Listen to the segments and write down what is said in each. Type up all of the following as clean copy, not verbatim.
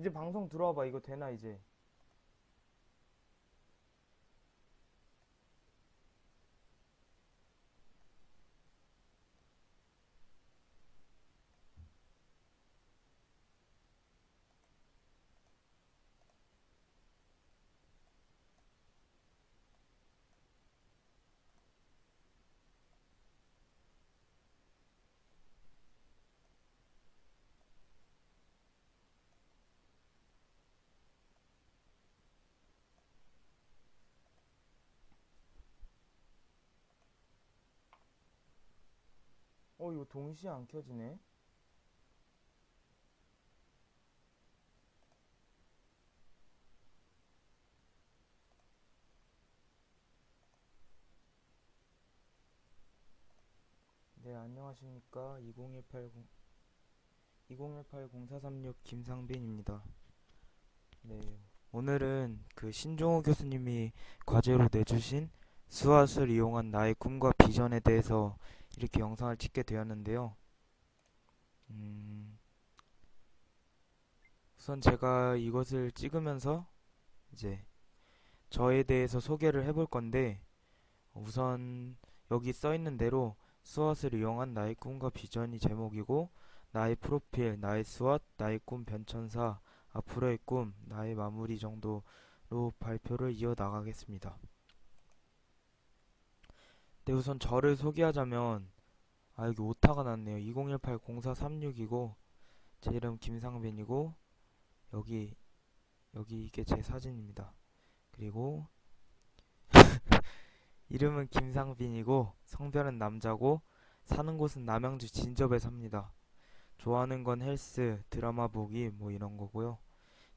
이제 방송 들어와봐. 이거 되나 이제? 이거 동시에 안 켜지네. 네, 안녕하십니까. 2018-0436 김상빈입니다. 네, 오늘은 그 신종호 교수님이 과제로 내주신 수화술 이용한 나의 꿈과 비전에 대해서 이렇게 영상을 찍게 되었는데요. 음, 우선 제가 이것을 찍으면서 이제 저에 대해서 소개를 해볼 건데, 우선 여기 써 있는 대로 스왓을 이용한 나의 꿈과 비전이 제목이고, 나의 프로필, 나의 스왓, 나의 꿈 변천사, 앞으로의 꿈, 나의 마무리 정도로 발표를 이어나가겠습니다. 네, 우선 저를 소개하자면, 여기 오타가 났네요. 2018-0436이고 제 이름 김상빈이고, 여기 이게 제 사진입니다. 그리고 이름은 김상빈이고 성별은 남자고 사는 곳은 남양주 진접에 삽니다. 좋아하는 건 헬스, 드라마 보기 뭐 이런 거고요.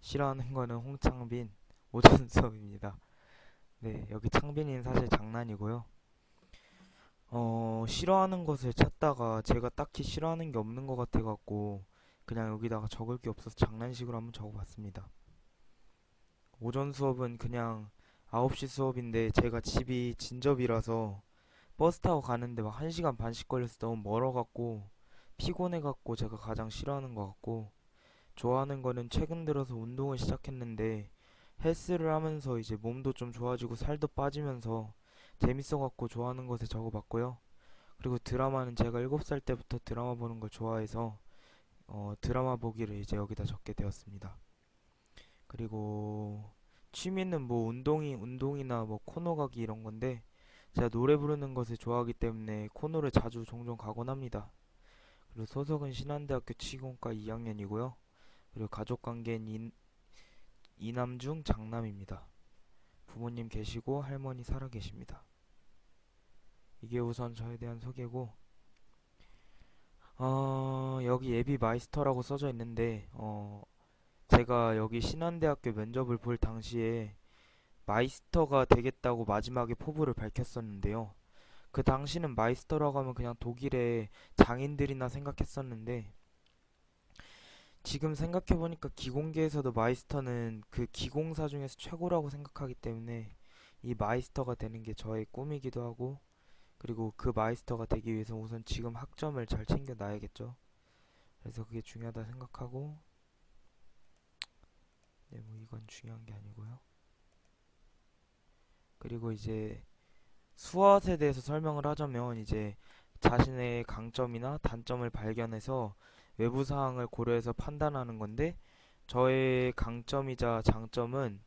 싫어하는 거는 홍창빈, 오전 수업입니다. 네, 여기 창빈이는 사실 장난이고요. 싫어하는 것을 찾다가 제가 딱히 싫어하는 게 없는 것 같아갖고 그냥 여기다가 적을 게 없어서 장난식으로 한번 적어봤습니다. 오전 수업은 그냥 9시 수업인데 제가 집이 진접이라서 버스 타고 가는데 막 1시간 반씩 걸려서 너무 멀어갖고 피곤해갖고 제가 가장 싫어하는 것 같고, 좋아하는 거는 최근 들어서 운동을 시작했는데 헬스를 하면서 이제 몸도 좀 좋아지고 살도 빠지면서 재밌어갖고 좋아하는 것에 적어봤고요. 그리고 드라마는 제가 7살 때부터 드라마 보는 걸 좋아해서 드라마 보기를 이제 여기다 적게 되었습니다. 그리고 취미는 뭐 운동이나 뭐 코너 가기 이런 건데, 제가 노래 부르는 것을 좋아하기 때문에 코너를 자주 종종 가곤 합니다. 그리고 소속은 신한대학교 치공과 2학년이고요. 그리고 가족관계는 이남 중 장남입니다. 부모님 계시고 할머니 살아 계십니다. 이게 우선 저에 대한 소개고, 여기 예비 마이스터라고 써져 있는데, 제가 여기 신한대학교 면접을 볼 당시에 마이스터가 되겠다고 마지막에 포부를 밝혔었는데요. 그 당시는 마이스터라고 하면 그냥 독일의 장인들이나 생각했었는데, 지금 생각해보니까 기공계에서도 마이스터는 그 기공사 중에서 최고라고 생각하기 때문에 이 마이스터가 되는 게 저의 꿈이기도 하고, 그리고 그 마이스터가 되기 위해서 우선 지금 학점을 잘 챙겨놔야겠죠. 그래서 그게 중요하다 생각하고, 네, 뭐 이건 중요한 게 아니고요. 그리고 이제 수학에 대해서 설명을 하자면, 이제 자신의 강점이나 단점을 발견해서 외부 사항을 고려해서 판단하는 건데, 저의 강점이자 장점은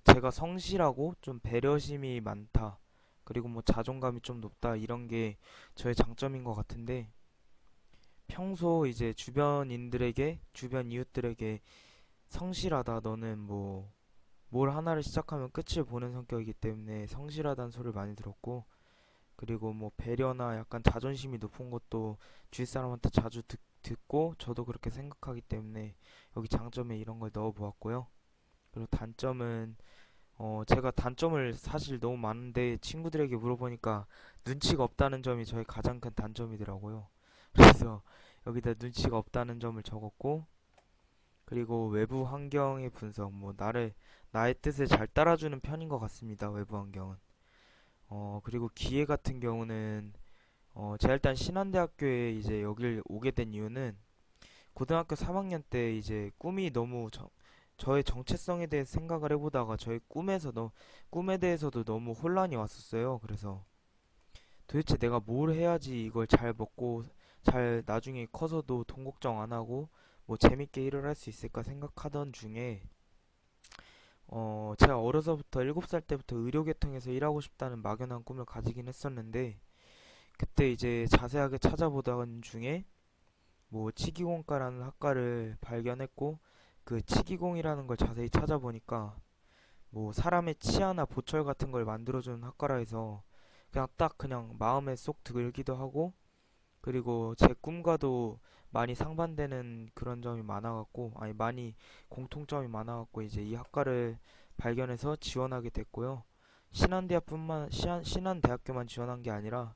제가 성실하고 좀 배려심이 많다. 그리고 뭐 자존감이 좀 높다. 이런 게 저의 장점인 것 같은데, 평소 이제 주변 이웃들에게 성실하다. 너는 뭐 뭘 하나를 시작하면 끝을 보는 성격이기 때문에 성실하다는 소리를 많이 들었고, 그리고 뭐 배려나 약간 자존심이 높은 것도 주위 사람한테 자주 듣고 저도 그렇게 생각하기 때문에 여기 장점에 이런 걸 넣어 보았고요. 그리고 단점은 제가 단점을 사실 너무 많은데 친구들에게 물어보니까 눈치가 없다는 점이 저의 가장 큰 단점이더라고요. 그래서 여기다 눈치가 없다는 점을 적었고, 그리고 외부 환경의 분석, 뭐 나의 뜻을 잘 따라주는 편인 것 같습니다. 외부 환경은. 그리고 기회 같은 경우는 제가 일단 신한대학교에 이제 여길 오게 된 이유는 고등학교 3학년 때 이제 꿈이 너무 저의 정체성에 대해 생각을 해보다가 저의 꿈에 대해서도 너무 혼란이 왔었어요. 그래서 도대체 내가 뭘 해야지 이걸 잘 먹고 잘 나중에 커서도 돈 걱정 안 하고 뭐 재밌게 일을 할 수 있을까 생각하던 중에 제가 어려서부터 7살 때부터 의료계통에서 일하고 싶다는 막연한 꿈을 가지긴 했었는데 그때 이제 자세하게 찾아보던 중에 뭐 치기공과라는 학과를 발견했고 그 치기공이라는 걸 자세히 찾아보니까 뭐 사람의 치아나 보철 같은 걸 만들어주는 학과라 해서 그냥 딱 그냥 마음에 쏙 들기도 하고 그리고 제 꿈과도 많이 상반되는 그런 점이 많아갖고 아니 많이 공통점이 많아갖고 이제 이 학과를 발견해서 지원하게 됐고요. 신한대학교만 지원한 게 아니라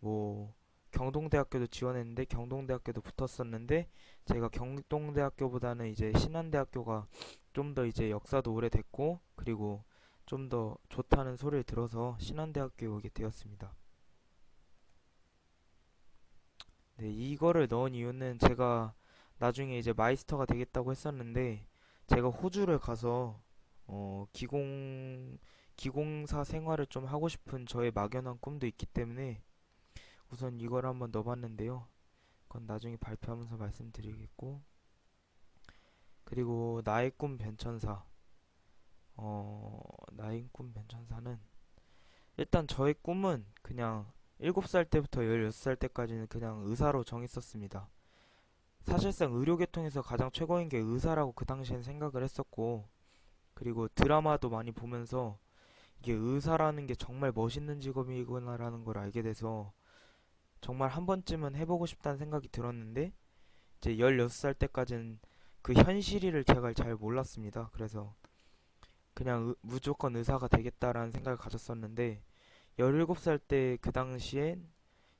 뭐 경동대학교도 지원했는데 경동대학교도 붙었었는데 제가 경동대학교보다는 이제 신한대학교가 좀 더 이제 역사도 오래됐고 그리고 좀 더 좋다는 소리를 들어서 신한대학교에 오게 되었습니다. 네, 이거를 넣은 이유는 제가 나중에 이제 마이스터가 되겠다고 했었는데 제가 호주를 가서 기공사 생활을 좀 하고 싶은 저의 막연한 꿈도 있기 때문에 우선 이걸 한번 넣어봤는데요. 그건 나중에 발표하면서 말씀드리겠고 그리고 나의 꿈 변천사 나의 꿈 변천사는 일단 저의 꿈은 그냥 7살 때부터 16살 때까지는 그냥 의사로 정했었습니다. 사실상 의료계통에서 가장 최고인 게 의사라고 그 당시엔 생각을 했었고 그리고 드라마도 많이 보면서 이게 의사라는 게 정말 멋있는 직업이구나라는 걸 알게 돼서 정말 한 번쯤은 해보고 싶다는 생각이 들었는데 이제 16살 때까지는 그 현실을 제가 잘 몰랐습니다. 그래서 그냥 무조건 의사가 되겠다라는 생각을 가졌었는데 17살 때 그 당시엔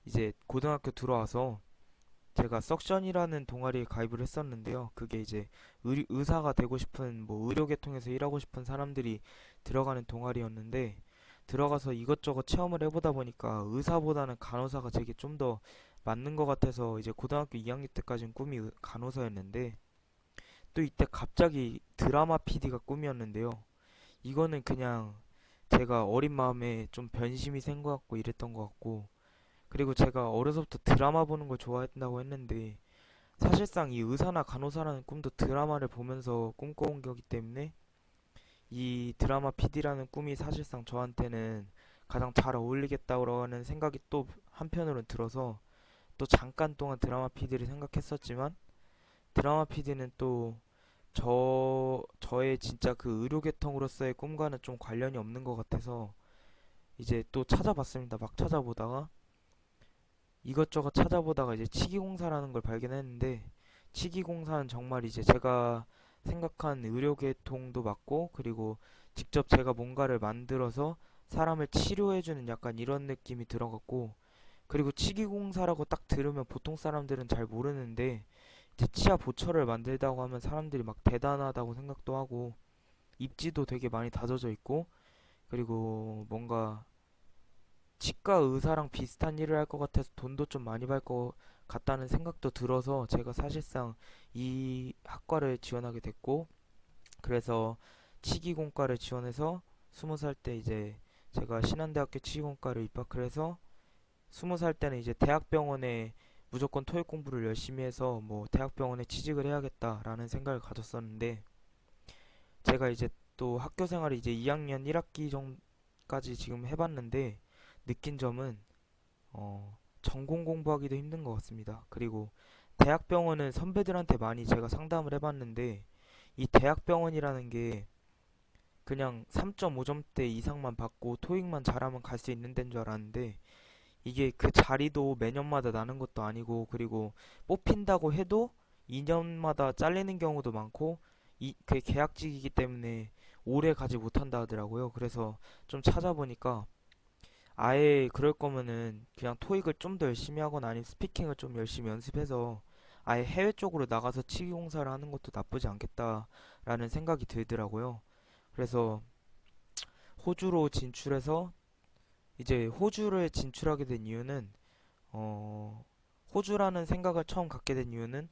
이제 고등학교 들어와서 제가 석션이라는 동아리에 가입을 했었는데요. 그게 이제 의사가 되고 싶은 뭐 의료계통에서 일하고 싶은 사람들이 들어가는 동아리였는데 들어가서 이것저것 체험을 해보다 보니까 의사보다는 간호사가 제게 좀 더 맞는 것 같아서 이제 고등학교 2학년 때까지는 꿈이 간호사였는데 또 이때 갑자기 드라마 PD가 꿈이었는데요. 이거는 그냥 제가 어린 마음에 좀 변심이 생것 같고 이랬던 것 같고 그리고 제가 어려서부터 드라마 보는 걸 좋아했다고 했는데 사실상 이 의사나 간호사라는 꿈도 드라마를 보면서 꿈꿔온 거기 때문에 이 드라마 PD라는 꿈이 사실상 저한테는 가장 잘 어울리겠다고 하는 생각이 또 한편으로는 들어서 또 잠깐 동안 드라마 PD를 생각했었지만 드라마 PD는 또 저의 진짜 그 의료계통으로서의 꿈과는 좀 관련이 없는 것 같아서 이제 또 찾아봤습니다. 막 찾아보다가 이것저것 찾아보다가 이제 치기공사라는 걸 발견했는데 치기공사는 정말 이제 제가 생각한 의료계통도 맞고 그리고 직접 제가 뭔가를 만들어서 사람을 치료해주는 약간 이런 느낌이 들어갔고 그리고 치기공사라고 딱 들으면 보통 사람들은 잘 모르는데 이제 치아 보철을 만들다고 하면 사람들이 막 대단하다고 생각도 하고 입지도 되게 많이 다져져 있고 그리고 뭔가 치과 의사랑 비슷한 일을 할 것 같아서 돈도 좀 많이 벌 것 같다는 생각도 들어서 제가 사실상 이 학과를 지원하게 됐고 그래서 치기공과를 지원해서 20살 때 이제 제가 신한대학교 치기공과를 입학을 해서 20살 때는 이제 대학병원에 무조건 토익 공부를 열심히 해서 뭐 대학병원에 취직을 해야겠다라는 생각을 가졌었는데 제가 이제 또 학교 생활을 이제 2학년 1학기 전까지 지금 해봤는데 느낀 점은 전공 공부하기도 힘든 것 같습니다. 그리고 대학병원은 선배들한테 많이 제가 상담을 해봤는데 이 대학병원이라는 게 그냥 3.5점대 이상만 받고 토익만 잘하면 갈 수 있는 데인 줄 알았는데 이게 그 자리도 매년마다 나는 것도 아니고 그리고 뽑힌다고 해도 2년마다 잘리는 경우도 많고 그게 계약직이기 때문에 오래 가지 못한다 하더라고요. 그래서 좀 찾아보니까 아예 그럴 거면은 그냥 토익을 좀 더 열심히 하거나 아니면 스피킹을 좀 열심히 연습해서 아예 해외 쪽으로 나가서 치기 공사를 하는 것도 나쁘지 않겠다라는 생각이 들더라고요. 그래서 호주로 진출해서 이제 호주를 진출하게 된 이유는 어, 호주라는 생각을 처음 갖게 된 이유는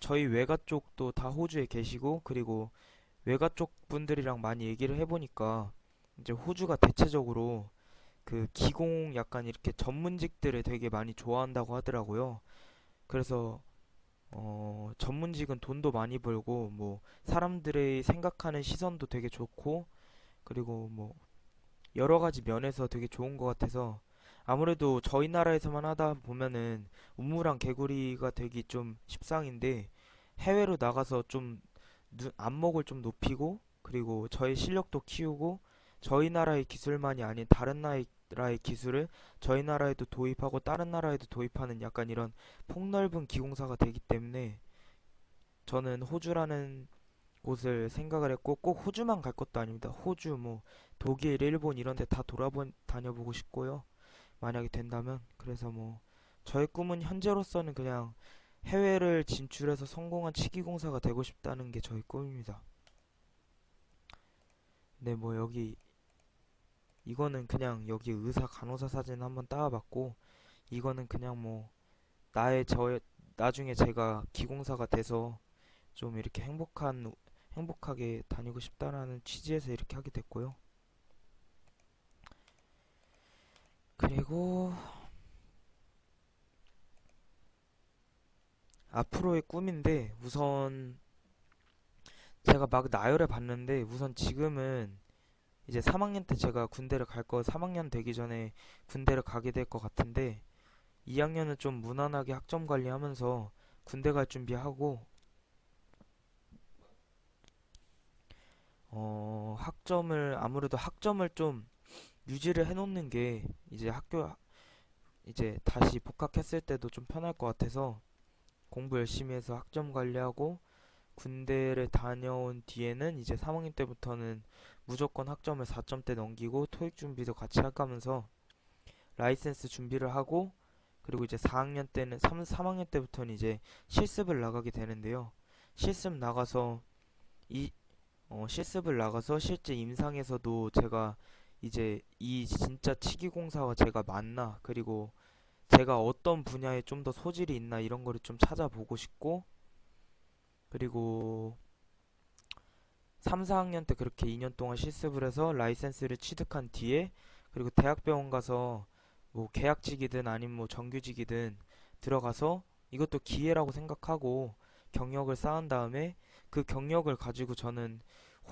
저희 외가 쪽도 다 호주에 계시고, 그리고 외가 쪽 분들이랑 많이 얘기를 해보니까 이제 호주가 대체적으로 그 기공 약간 이렇게 전문직들을 되게 많이 좋아한다고 하더라고요. 그래서 전문직은 돈도 많이 벌고 뭐 사람들의 생각하는 시선도 되게 좋고, 그리고 뭐 여러 가지 면에서 되게 좋은 것 같아서, 아무래도 저희 나라에서만 하다 보면은 우물랑 개구리가 되기 좀 십상인데, 해외로 나가서 좀 안목을 좀 높이고, 그리고 저희 실력도 키우고, 저희 나라의 기술만이 아닌 다른 나라의 기술을 저희 나라에도 도입하고 다른 나라에도 도입하는 약간 이런 폭넓은 기공사가 되기 때문에, 저는 호주라는 곳을 생각을 했고, 꼭 호주만 갈 것도 아닙니다. 호주, 뭐 독일, 일본 이런 데 다 다녀보고 싶고요. 만약에 된다면. 그래서 뭐 저의 꿈은 현재로서는 그냥 해외를 진출해서 성공한 치기공사가 되고 싶다는 게 저의 꿈입니다. 네, 뭐 여기 이거는 그냥 여기 의사 간호사 사진 한번 따와봤고, 이거는 그냥 뭐 저의 나중에 제가 기공사가 돼서 좀 이렇게 행복하게 다니고 싶다라는 취지에서 이렇게 하게 됐고요. 그리고 앞으로의 꿈인데, 우선 제가 막 나열해 봤는데, 우선 지금은 이제 3학년 때 제가 군대를 3학년 되기 전에 군대를 가게 될 것 같은데, 2학년은 좀 무난하게 학점 관리하면서 군대 갈 준비하고, 아무래도 학점을 좀 유지를 해놓는 게 이제 다시 복학했을 때도 좀 편할 것 같아서, 공부 열심히 해서 학점 관리하고 군대를 다녀온 뒤에는 이제 3학년 때부터는 무조건 학점을 4점대 넘기고 토익 준비도 같이 해가면서 라이센스 준비를 하고, 그리고 이제 3학년 때부터는 이제 실습을 나가게 되는데요. 실습 나가서 이 실습을 나가서 실제 임상에서도 제가 이제 이 진짜 치기공사와 제가 맞나, 그리고 제가 어떤 분야에 좀 더 소질이 있나 이런 거를 좀 찾아보고 싶고, 그리고 3, 4학년 때 그렇게 2년 동안 실습을 해서 라이센스를 취득한 뒤에, 그리고 대학병원 가서 뭐 계약직이든 아니면 뭐 정규직이든 들어가서 이것도 기회라고 생각하고 경력을 쌓은 다음에, 그 경력을 가지고 저는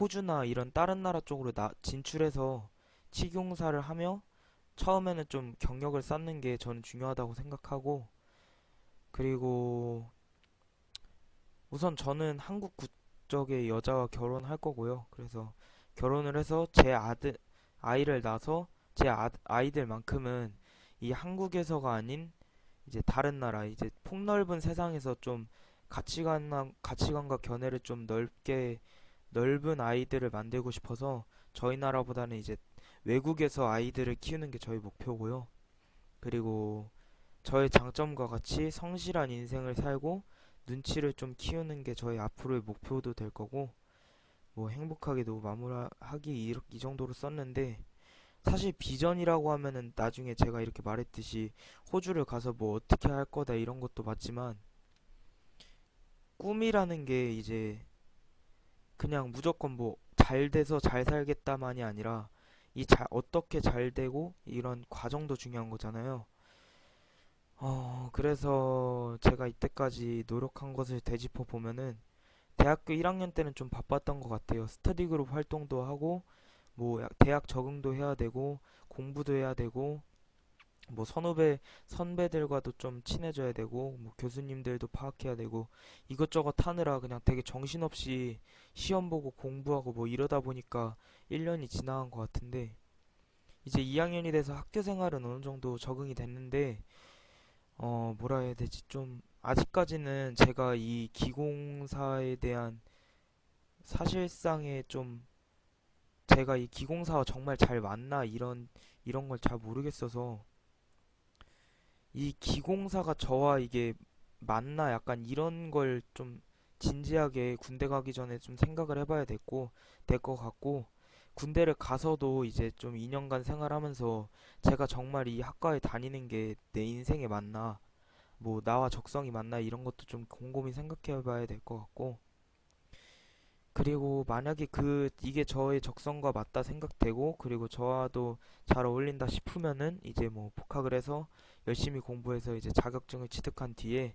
호주나 이런 다른 나라 쪽으로 진출해서 치경사를 하며 처음에는 좀 경력을 쌓는 게 저는 중요하다고 생각하고, 그리고 우선 저는 한국 국적의 여자와 결혼할 거고요. 그래서 결혼을 해서 아이를 낳아서 아이들만큼은 이 한국에서가 아닌 이제 다른 나라, 이제 폭넓은 세상에서 좀 가치관과 견해를 좀 넓은 아이들을 만들고 싶어서, 저희 나라보다는 이제 외국에서 아이들을 키우는 게 저희 목표고요. 그리고 저의 장점과 같이 성실한 인생을 살고 눈치를 좀 키우는 게 저희 앞으로의 목표도 될 거고, 뭐 행복하게도 마무리하기 이 정도로 썼는데, 사실 비전이라고 하면은 나중에 제가 이렇게 말했듯이 호주를 가서 뭐 어떻게 할 거다 이런 것도 맞지만, 꿈이라는 게 이제 그냥 무조건 뭐 잘 돼서 잘 살겠다만이 아니라 어떻게 잘 되고 이런 과정도 중요한 거잖아요. 그래서 제가 이때까지 노력한 것을 되짚어 보면은 대학교 1학년 때는 좀 바빴던 것 같아요. 스터디 그룹 활동도 하고, 뭐 대학 적응도 해야 되고, 공부도 해야 되고, 뭐 선배들과도 좀 친해져야 되고, 뭐 교수님들도 파악해야 되고, 이것저것 하느라 그냥 되게 정신없이 시험 보고 공부하고 뭐 이러다 보니까 1년이 지나간 것 같은데, 이제 2학년이 돼서 학교 생활은 어느 정도 적응이 됐는데, 뭐라 해야 되지? 좀 아직까지는 이 기공사에 대한 사실상의 좀 제가 이 기공사와 정말 잘 맞나 이런 걸 잘 모르겠어서, 이 기공사가 저와 이게 맞나 약간 이런 걸 좀 진지하게 군대 가기 전에 좀 생각을 해봐야 될 것 같고, 군대를 가서도 이제 좀 2년간 생활하면서 제가 정말 이 학과에 다니는 게 내 인생에 맞나, 뭐 나와 적성이 맞나 이런 것도 좀 곰곰이 생각해 봐야 될 것 같고, 그리고 만약에 이게 저의 적성과 맞다 생각되고 그리고 저와도 잘 어울린다 싶으면은 이제 뭐 복학을 해서 열심히 공부해서 이제 자격증을 취득한 뒤에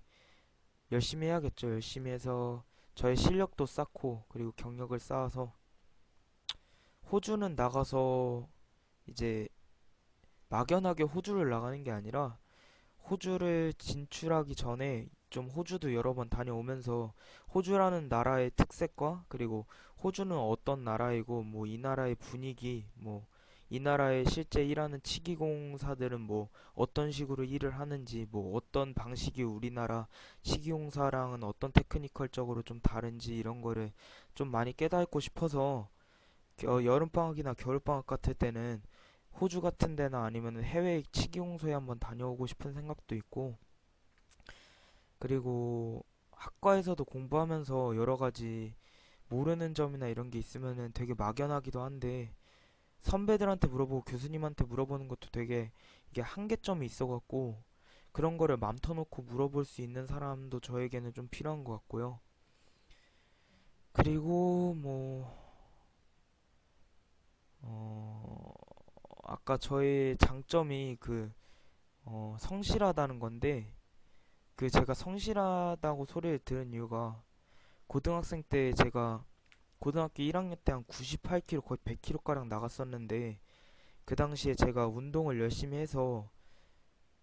열심히 해야겠죠. 열심히 해서 저의 실력도 쌓고 그리고 경력을 쌓아서 호주는 나가서 이제 막연하게 호주를 나가는 게 아니라 호주를 진출하기 전에 좀 호주도 여러 번 다녀오면서 호주라는 나라의 특색과 그리고 호주는 어떤 나라이고 뭐 이 나라의 분위기 뭐 이 나라의 실제 일하는 치기공사들은 뭐 어떤 식으로 일을 하는지 뭐 어떤 방식이 우리나라 치기공사랑은 어떤 테크니컬적으로 좀 다른지 이런 거를 좀 많이 깨닫고 싶어서 여름방학이나 겨울방학 같을 때는 호주 같은 데나 아니면 해외 치기용소에 한번 다녀오고 싶은 생각도 있고, 그리고 학과에서도 공부하면서 여러 가지 모르는 점이나 이런 게 있으면은 되게 막연하기도 한데 선배들한테 물어보고 교수님한테 물어보는 것도 되게 이게 한계점이 있어갖고 그런 거를 맘 터놓고 물어볼 수 있는 사람도 저에게는 좀 필요한 것 같고요. 그리고 뭐 어, 아까 저의 장점이 성실하다는 건데, 제가 성실하다고 소리를 들은 이유가 고등학생 때 제가 고등학교 1학년 때 한 98kg 거의 100kg 가량 나갔었는데 그 당시에 제가 운동을 열심히 해서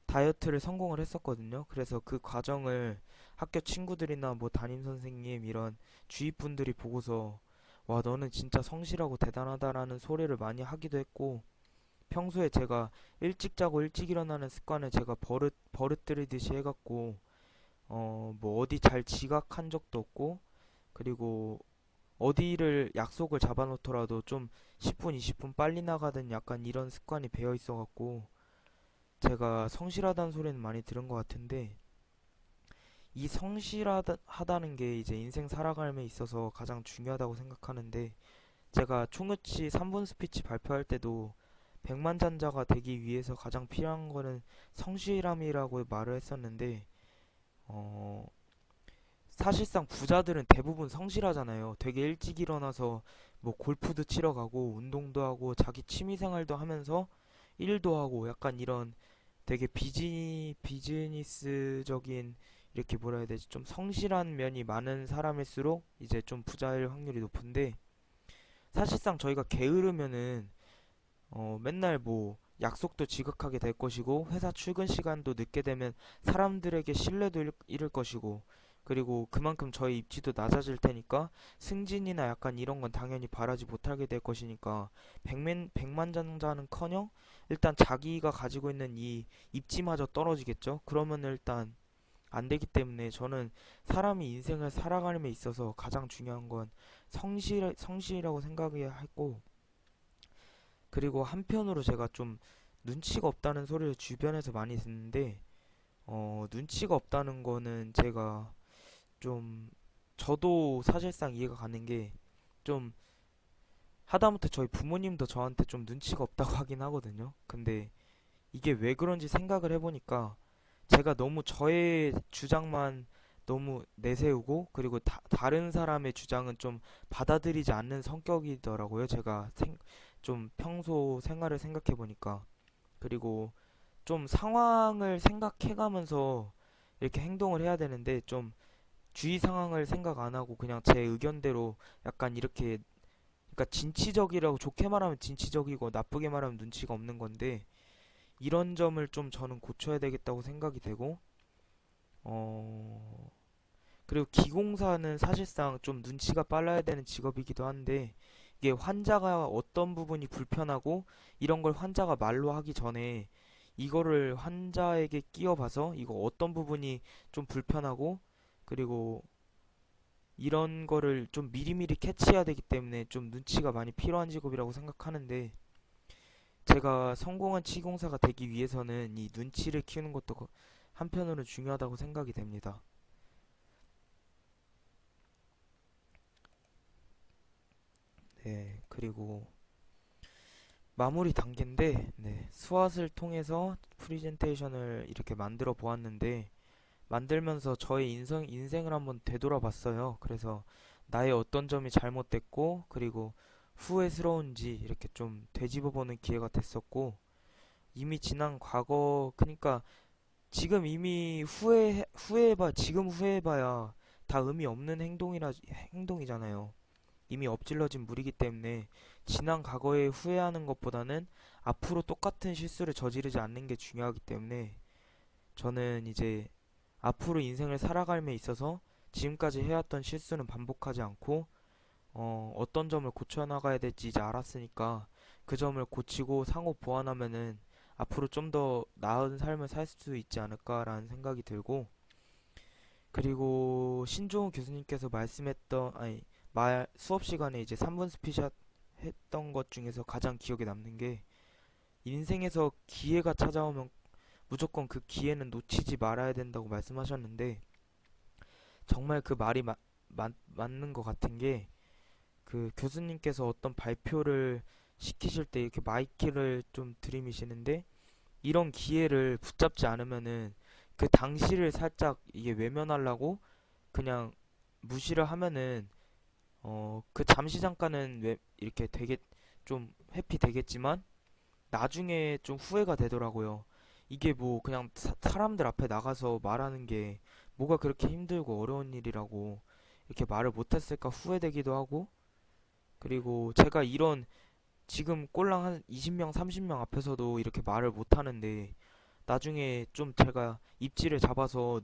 다이어트를 성공을 했었거든요. 그래서 그 과정을 학교 친구들이나 뭐 담임 선생님 이런 주위 분들이 보고서 와 너는 진짜 성실하고 대단하다라는 소리를 많이 하기도 했고, 평소에 제가 일찍 자고 일찍 일어나는 습관을 제가 버릇들이듯이 해갖고 뭐 어디 잘 지각한 적도 없고, 그리고 어디를 약속을 잡아놓더라도 좀 10분, 20분 빨리 나가든 약간 이런 습관이 배어 있어갖고 제가 성실하다는 소리는 많이 들은 것 같은데, 이 성실하다는 게 이제 인생 살아감에 있어서 가장 중요하다고 생각하는데, 제가 총우치 3분 스피치 발표할 때도 백만장자가 되기 위해서 가장 필요한 거는 성실함이라고 말을 했었는데, 어, 사실상 부자들은 대부분 성실하잖아요. 되게 일찍 일어나서 뭐 골프도 치러 가고 운동도 하고 자기 취미 생활도 하면서 일도 하고 약간 이런 되게 비즈니스적인, 이렇게 뭐라 해야 되지? 좀 성실한 면이 많은 사람일수록 이제 좀 부자일 확률이 높은데, 사실상 저희가 게으르면은 맨날 뭐 약속도 지각하게 될 것이고 회사 출근 시간도 늦게 되면 사람들에게 신뢰도 잃을 것이고, 그리고 그만큼 저희 입지도 낮아질 테니까 승진이나 약간 이런 건 당연히 바라지 못하게 될 것이니까 백만장자는커녕 일단 자기가 가지고 있는 이 입지마저 떨어지겠죠. 그러면 일단 안 되기 때문에 저는 사람이 인생을 살아가는 데 있어서 가장 중요한 건 성실이라고 생각해야 했고, 그리고 한편으로 제가 좀 눈치가 없다는 소리를 주변에서 많이 듣는데, 눈치가 없다는 거는 제가 좀, 저도 사실상 이해가 가는 게, 좀, 하다못해 저희 부모님도 저한테 좀 눈치가 없다고 하긴 하거든요. 근데 이게 왜 그런지 생각을 해보니까, 제가 너무 저의 주장만 너무 내세우고, 그리고 다른 사람의 주장은 좀 받아들이지 않는 성격이더라고요. 좀 평소 생활을 생각해 보니까. 그리고 좀 상황을 생각해가면서 이렇게 행동을 해야 되는데 좀 주위 상황을 생각 안 하고 그냥 제 의견대로 약간 이렇게, 그러니까 진취적이라고 좋게 말하면 진취적이고 나쁘게 말하면 눈치가 없는 건데, 이런 점을 좀 저는 고쳐야 되겠다고 생각이 되고, 어 그리고 기공사는 사실상 좀 눈치가 빨라야 되는 직업이기도 한데, 이게 환자가 어떤 부분이 불편하고 이런 걸 환자가 말로 하기 전에 이거를 환자에게 끼워봐서 이거 어떤 부분이 좀 불편하고, 그리고 이런 거를 좀 미리미리 캐치해야 되기 때문에 좀 눈치가 많이 필요한 직업이라고 생각하는데, 제가 성공한 치공사가 되기 위해서는 이 눈치를 키우는 것도 한편으로는 중요하다고 생각이 됩니다. 네, 그리고 마무리 단계인데, 네, 수학을 통해서 프리젠테이션을 이렇게 만들어 보았는데, 만들면서 저의 인생을 한번 되돌아봤어요. 그래서 나의 어떤 점이 잘못됐고, 그리고 후회스러운지 이렇게 좀 되짚어보는 기회가 됐었고, 이미 지난 과거, 그니까 지금 이미 지금 후회해봐야 다 의미 없는 행동이잖아요. 이미 엎질러진 물이기 때문에 지난 과거에 후회하는 것보다는 앞으로 똑같은 실수를 저지르지 않는 게 중요하기 때문에 저는 이제 앞으로 인생을 살아감에 있어서 지금까지 해왔던 실수는 반복하지 않고 어떤 점을 고쳐나가야 될지 이제 알았으니까 그 점을 고치고 상호 보완하면은 앞으로 좀 더 나은 삶을 살 수 있지 않을까라는 생각이 들고 그리고 신종훈 교수님께서 말씀했던 말 수업 시간에 이제 3분 스피샷 했던 것 중에서 가장 기억에 남는 게 인생에서 기회가 찾아오면 무조건 그 기회는 놓치지 말아야 된다고 말씀하셨는데 정말 그 말이 맞는 것 같은 게 그 교수님께서 어떤 발표를 시키실 때 이렇게 마이크를 좀 들이미시는데 이런 기회를 붙잡지 않으면은 그 당시를 살짝 이게 외면하려고 그냥 무시를 하면은 그 잠시 잠깐은 이렇게 되게 좀 회피 되겠지만 나중에 좀 후회가 되더라고요. 이게 뭐 그냥 사람들 앞에 나가서 말하는 게 뭐가 그렇게 힘들고 어려운 일이라고 이렇게 말을 못했을까 후회되기도 하고 그리고 제가 이런 지금 꼴랑 한 20명, 30명 앞에서도 이렇게 말을 못하는데 나중에 좀 제가 입지를 잡아서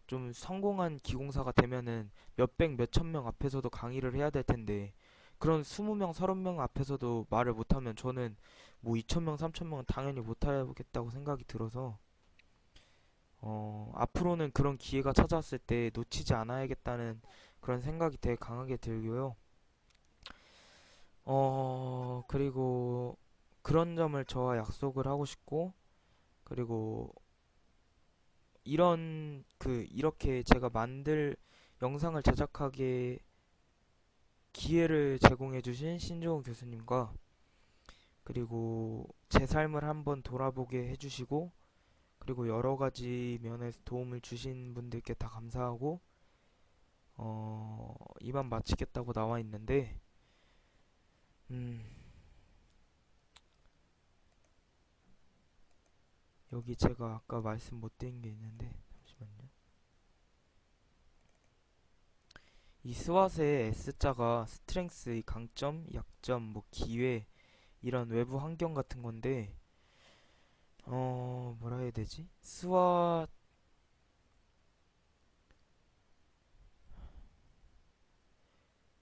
좀 성공한 기공사가 되면은 몇백, 몇천 명 앞에서도 강의를 해야 될 텐데 그런 20명, 30명 앞에서도 말을 못하면 저는 뭐 2,000명, 3,000명은 당연히 못하겠다고 생각이 들어서 앞으로는 그런 기회가 찾아왔을 때 놓치지 않아야겠다는 그런 생각이 되게 강하게 들고요. 그리고 그런 점을 저와 약속을 하고 싶고 그리고 이렇게 제가 영상을 제작하게 기회를 제공해주신 신조은 교수님과 그리고 제 삶을 한번 돌아보게 해주시고 그리고 여러 가지 면에서 도움을 주신 분들께 다 감사하고 이만 마치겠다고 나와 있는데 음, 여기 제가 아까 말씀 못 드린 게 있는데 잠시만요. 이 스왓의 S자가 스트렝스, 강점, 약점, 뭐 기회 이런 외부 환경 같은 건데 뭐라 해야 되지? 스왓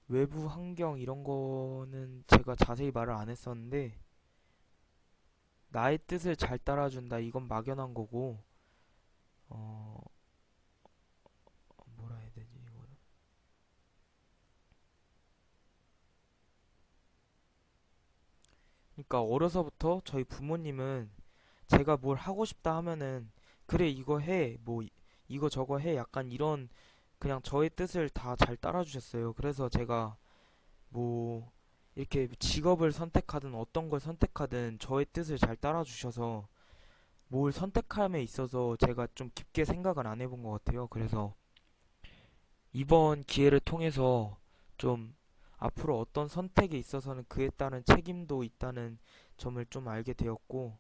외부 환경 이런 거는 제가 자세히 말을 안 했었는데 나의 뜻을 잘 따라준다 이건 막연한 거고 어 뭐라 해야 되지 이거는 그러니까 어려서부터 저희 부모님은 제가 뭘 하고 싶다 하면은 그래 이거 해 뭐 이거 저거 해 약간 이런 그냥 저의 뜻을 다 잘 따라주셨어요. 그래서 제가 뭐 이렇게 직업을 선택하든 어떤 걸 선택하든 저의 뜻을 잘 따라주셔서 뭘 선택함에 있어서 제가 좀 깊게 생각을 안 해본 것 같아요. 그래서 이번 기회를 통해서 좀 앞으로 어떤 선택에 있어서는 그에 따른 책임도 있다는 점을 좀 알게 되었고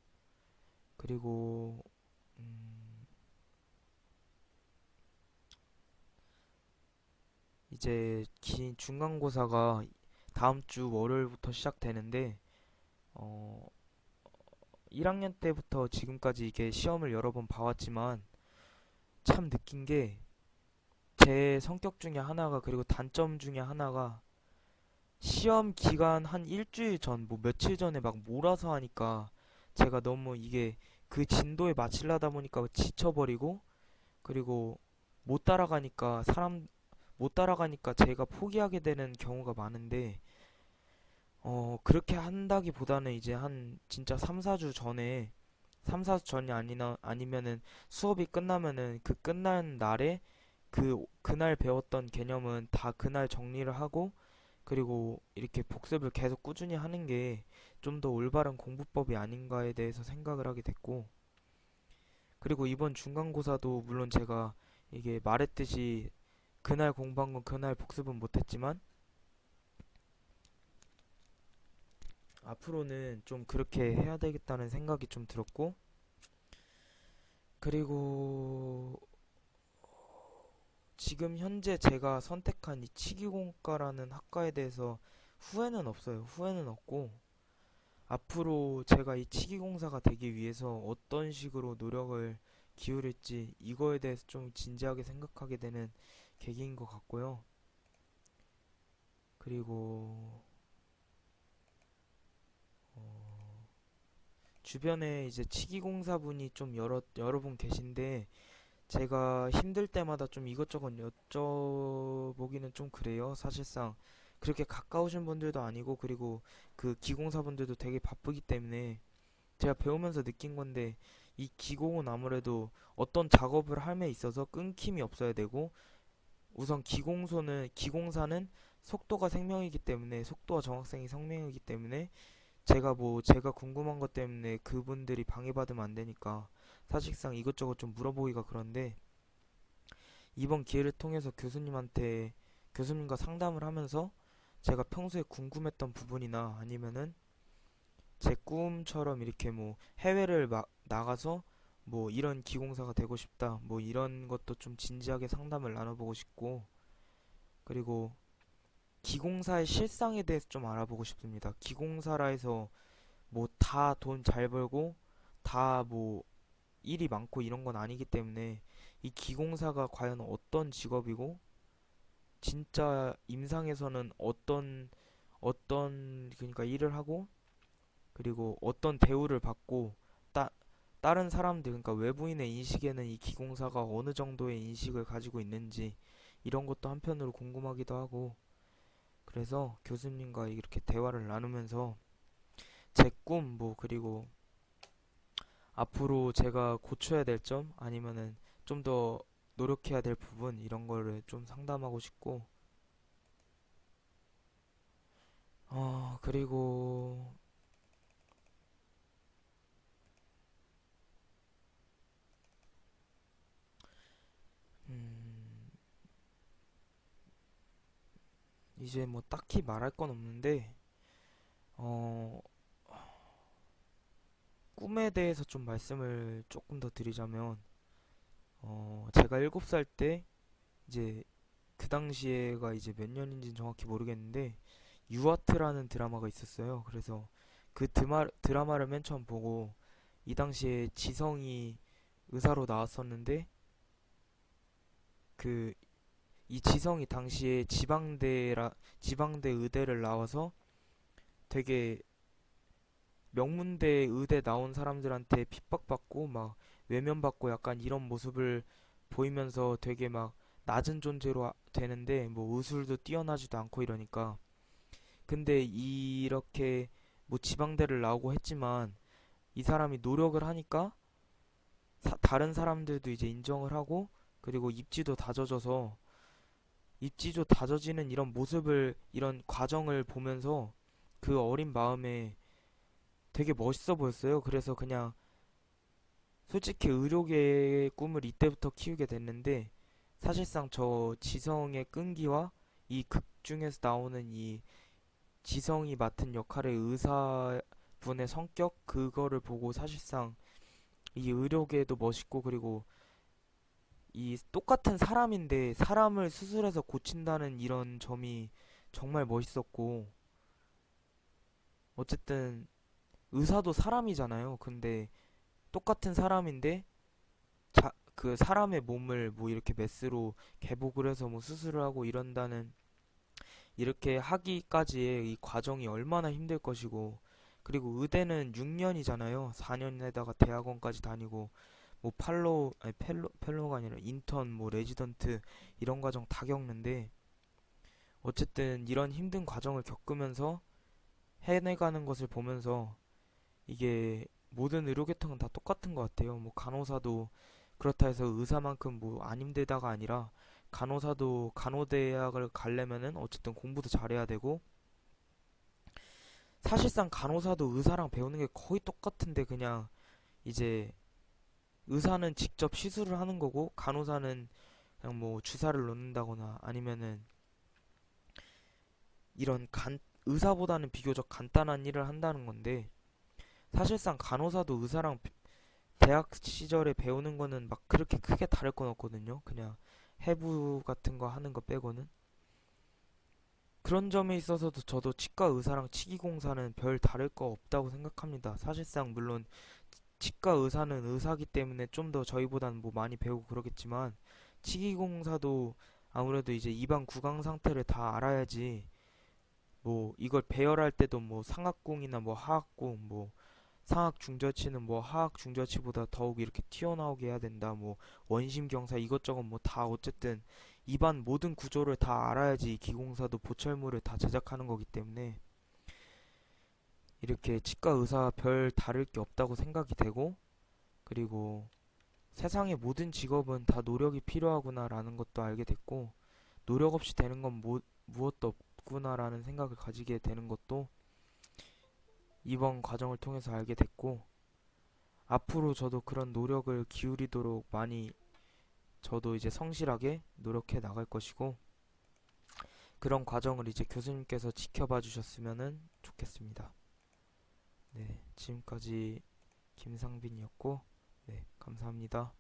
그리고 음, 이제 긴 중간고사가 다음 주 월요일부터 시작되는데 어, 1학년 때부터 지금까지 이게 시험을 여러 번 봐왔지만 참 느낀 게 제 성격 중에 하나가 그리고 단점 중에 하나가 시험 기간 한 일주일 전, 뭐 며칠 전에 막 몰아서 하니까 제가 너무 이게 그 진도에 맞추려다 보니까 지쳐버리고 그리고 못 따라가니까 못 따라가니까 제가 포기하게 되는 경우가 많은데 그렇게 한다기보다는 이제 한 진짜 3, 4주 전에 3, 4주 전이 아니면은 수업이 끝나면은 그 끝난 날에 그날 배웠던 개념은 다 그날 정리를 하고 그리고 이렇게 복습을 계속 꾸준히 하는 게 좀 더 올바른 공부법이 아닌가에 대해서 생각을 하게 됐고 그리고 이번 중간고사도 물론 제가 이게 말했듯이 그날 공부한 건 그날 복습은 못했지만 앞으로는 좀 그렇게 해야 되겠다는 생각이 좀 들었고, 그리고 지금 현재 제가 선택한 이 치기공과라는 학과에 대해서 후회는 없어요. 후회는 없고, 앞으로 제가 이 치기공사가 되기 위해서 어떤 식으로 노력을 기울일지 이거에 대해서 좀 진지하게 생각하게 되는 계기인 것 같고요. 그리고 주변에 이제 치기공사분이 좀 여러 분 계신데 제가 힘들 때마다 좀 이것저것 여쭤보기는 좀 그래요. 사실상 그렇게 가까우신 분들도 아니고, 그리고 그 기공사분들도 되게 바쁘기 때문에 제가 배우면서 느낀 건데, 이 기공은 아무래도 어떤 작업을 함에 있어서 끊김이 없어야 되고, 우선 기공사는 속도가 생명이기 때문에, 속도와 정확성이 생명이기 때문에 제가 궁금한 것 때문에 그분들이 방해받으면 안 되니까 사실상 이것저것 좀 물어보기가 그런데, 이번 기회를 통해서 교수님과 상담을 하면서 제가 평소에 궁금했던 부분이나 아니면은 제 꿈처럼 이렇게 뭐 해외를 나가서 뭐 이런 기공사가 되고 싶다, 뭐 이런 것도 좀 진지하게 상담을 나눠보고 싶고, 그리고 기공사의 실상에 대해서 좀 알아보고 싶습니다. 기공사라 해서 뭐 다 돈 잘 벌고 다 뭐 일이 많고 이런 건 아니기 때문에, 이 기공사가 과연 어떤 직업이고 진짜 임상에서는 어떤 그러니까 일을 하고, 그리고 어떤 대우를 받고, 따, 다른 사람들, 그러니까 외부인의 인식에는 이 기공사가 어느 정도의 인식을 가지고 있는지 이런 것도 한편으로 궁금하기도 하고, 그래서 교수님과 이렇게 대화를 나누면서 제 꿈, 뭐 그리고 앞으로 제가 고쳐야 될 점 아니면은 좀 더 노력해야 될 부분 이런 거를 좀 상담하고 싶고, 그리고 음, 이제 뭐 딱히 말할 건 없는데, 어, 꿈에 대해서 좀 말씀을 조금 더 드리자면, 제가 7살 때 이제 그 당시에가 이제 몇 년인지는 정확히 모르겠는데 유아트라는 드라마가 있었어요. 그래서 그 드라마를 맨 처음 보고, 이 당시에 지성이 의사로 나왔었는데, 그 이 지성이 당시에 지방대 의대를 나와서 되게 명문대 의대 나온 사람들한테 핍박받고 막 외면받고 약간 이런 모습을 보이면서 되게 막 낮은 존재로 되는데, 뭐 의술도 뛰어나지도 않고 이러니까, 근데 이렇게 뭐 지방대를 나오고 했지만 이 사람이 노력을 하니까 다른 사람들도 이제 인정을 하고, 그리고 입지도 다져지는 이런 모습을, 이런 과정을 보면서 그 어린 마음에 되게 멋있어 보였어요. 그래서 그냥 솔직히 의료계의 꿈을 이때부터 키우게 됐는데, 사실상 저 지성의 끈기와 이 극 중에서 나오는 이 지성이 맡은 역할의 의사분의 성격, 그거를 보고 사실상 이 의료계도 멋있고, 그리고 이 똑같은 사람인데 사람을 수술해서 고친다는 이런 점이 정말 멋있었고, 어쨌든 의사도 사람이잖아요. 근데 똑같은 사람인데 그 사람의 몸을 뭐 이렇게 메스로 개복을 해서 뭐 수술을 하고 이런다는, 이렇게 하기까지의 이 과정이 얼마나 힘들 것이고, 그리고 의대는 6년이잖아요. 4년에다가 대학원까지 다니고 뭐 펠로가 아니라 인턴, 뭐 레지던트 이런 과정 다 겪는데, 어쨌든 이런 힘든 과정을 겪으면서 해내가는 것을 보면서 이게 모든 의료계통은 다 똑같은 것 같아요. 뭐 간호사도 그렇다 해서 의사만큼 뭐 안 힘들다가 아니라, 간호사도 간호대학을 가려면은 어쨌든 공부도 잘해야 되고, 사실상 간호사도 의사랑 배우는 게 거의 똑같은데, 그냥 이제 의사는 직접 시술을 하는 거고 간호사는 그냥 뭐 주사를 놓는다거나 아니면은 이런 의사보다는 비교적 간단한 일을 한다는 건데, 사실상 간호사도 의사랑 대학 시절에 배우는 거는 막 그렇게 크게 다를 건 없거든요. 그냥 해부 같은 거 하는 거 빼고는. 그런 점에 있어서도 저도 치과 의사랑 치기공사는 별 다를 거 없다고 생각합니다. 사실상 물론 치과 의사는 의사기 때문에 좀 더 저희보다는 뭐 많이 배우고 그러겠지만, 치기공사도 아무래도 이제 입안 구강 상태를 다 알아야지, 뭐 이걸 배열할 때도 뭐 상악공이나 뭐 하악공, 뭐 상악 중저치는 뭐 하악 중저치보다 더욱 이렇게 튀어나오게 해야 된다, 뭐 원심경사 이것저것 뭐 다 어쨌든 입안 모든 구조를 다 알아야지 기공사도 보철물을 다 제작하는 거기 때문에, 이렇게 치과 의사 별 다를 게 없다고 생각이 되고, 그리고 세상의 모든 직업은 다 노력이 필요하구나라는 것도 알게 됐고, 노력 없이 되는 건 무엇도 없구나라는 생각을 가지게 되는 것도 이번 과정을 통해서 알게 됐고, 앞으로 저도 그런 노력을 기울이도록 많이 저도 이제 성실하게 노력해 나갈 것이고, 그런 과정을 이제 교수님께서 지켜봐 주셨으면 좋겠습니다. 네, 지금까지 김상빈이었고, 네, 감사합니다.